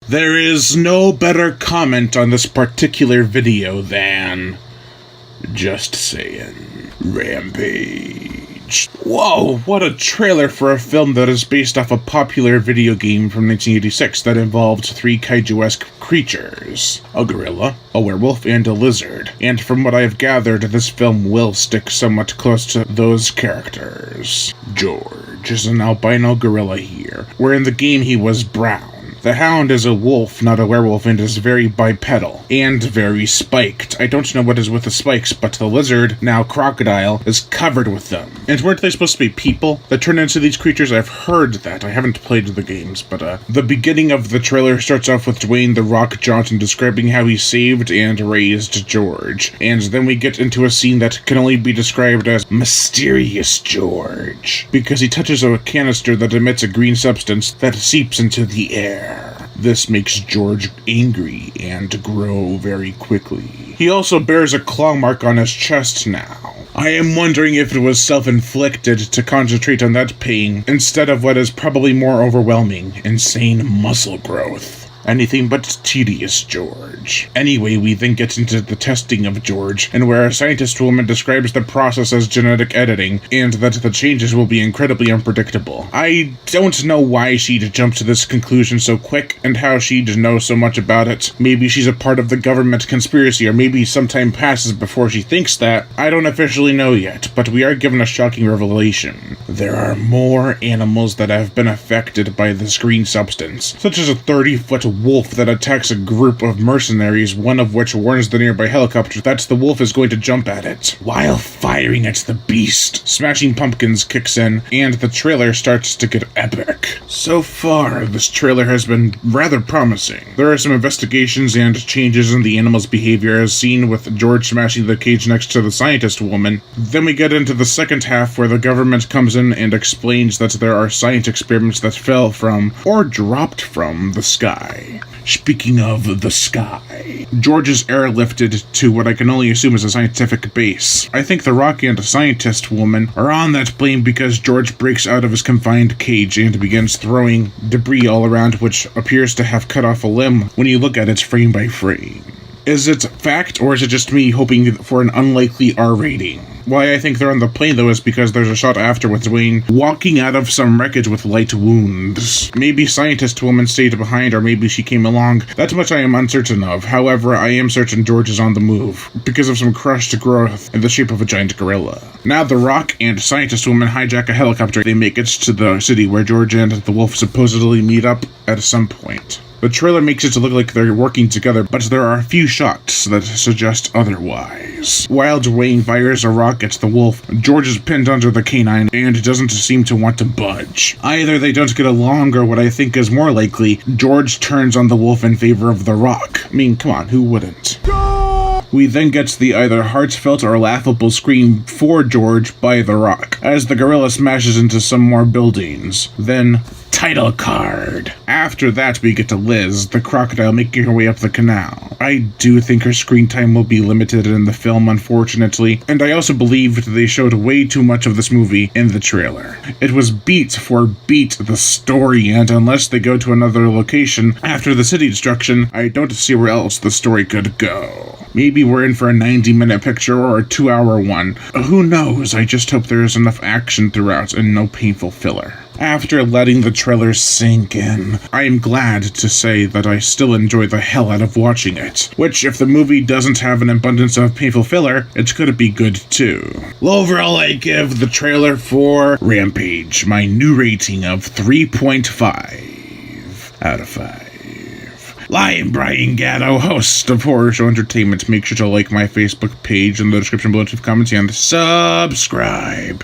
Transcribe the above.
There is no better comment on this particular video than... just saying. Rampage. Whoa, what a trailer for a film that is based off a popular video game from 1986 that involved 3 kaiju-esque creatures. A gorilla, a werewolf, and a lizard. And from what I have gathered, this film will stick somewhat close to those characters. George is an albino gorilla here, where in the game he was brown. The hound is a wolf, not a werewolf, and is very bipedal, and very spiked. I don't know what is with the spikes, but the lizard, now crocodile, is covered with them. And weren't they supposed to be people that turn into these creatures? I've heard that. I haven't played the games, but the beginning of the trailer starts off with Dwayne the Rock Johnson describing how he saved and raised George. And then we get into a scene that can only be described as Mysterious George, because he touches a canister that emits a green substance that seeps into the air. This makes George angry and grow very quickly. He also bears a claw mark on his chest now. I am wondering if it was self-inflicted to concentrate on that pain instead of what is probably more overwhelming, insane muscle growth. Anything but tedious George. Anyway, we then get into the testing of George, and where a scientist woman describes the process as genetic editing, and that the changes will be incredibly unpredictable. I don't know why she'd jump to this conclusion so quick, and how she'd know so much about it. Maybe she's a part of the government conspiracy, or maybe some time passes before she thinks that. I don't officially know yet, but we are given a shocking revelation. There are more animals that have been affected by this green substance, such as a 30-foot wolf that attacks a group of mercenaries, one of which warns the nearby helicopter that the wolf is going to jump at it, while firing at the beast. Smashing Pumpkins kicks in, and the trailer starts to get epic. So far, this trailer has been rather promising. There are some investigations and changes in the animal's behavior as seen with George smashing the cage next to the scientist woman. Then we get into the second half where the government comes in and explains that there are science experiments that fell from, or dropped from, the sky. Speaking of the sky, George is airlifted to what I can only assume is a scientific base. I think The Rock and a scientist woman are on that plane because George breaks out of his confined cage and begins throwing debris all around, which appears to have cut off a limb when you look at it frame by frame. Is it fact, or is it just me hoping for an unlikely R rating? Why I think they're on the plane, though, is because there's a shot after with Dwayne walking out of some wreckage with light wounds. Maybe scientist woman stayed behind, or maybe she came along. That much I am uncertain of. However, I am certain George is on the move, because of some crushed growth in the shape of a giant gorilla. Now The Rock and scientist woman hijack a helicopter. They make it to the city where George and the wolf supposedly meet up at some point. The trailer makes it to look like they're working together, but there are a few shots that suggest otherwise. While Dwayne fires a rock at the wolf, George is pinned under the canine and doesn't seem to want to budge. Either they don't get along, or what I think is more likely, George turns on the wolf in favor of the rock. I mean, come on, who wouldn't? We then get the either heartfelt or laughable scream for George by The Rock, as the gorilla smashes into some more buildings. Then, title card. After that, we get to Liz, the crocodile, making her way up the canal. I do think her screen time will be limited in the film, unfortunately, and I also believed they showed way too much of this movie in the trailer. It was beat for beat the story, and unless they go to another location after the city destruction, I don't see where else the story could go. Maybe we're in for a 90-minute picture or a 2-hour one. Who knows? I just hope there is enough action throughout and no painful filler. After letting the trailer sink in, I am glad to say that I still enjoy the hell out of watching it, which if the movie doesn't have an abundance of painful filler, it's gonna be good too. Overall, I give the trailer for Rampage my new rating of 3.5 out of 5. I am Brian Gatto, host of Horror Show Entertainment. Make sure to like my Facebook page in the description below to comments and subscribe.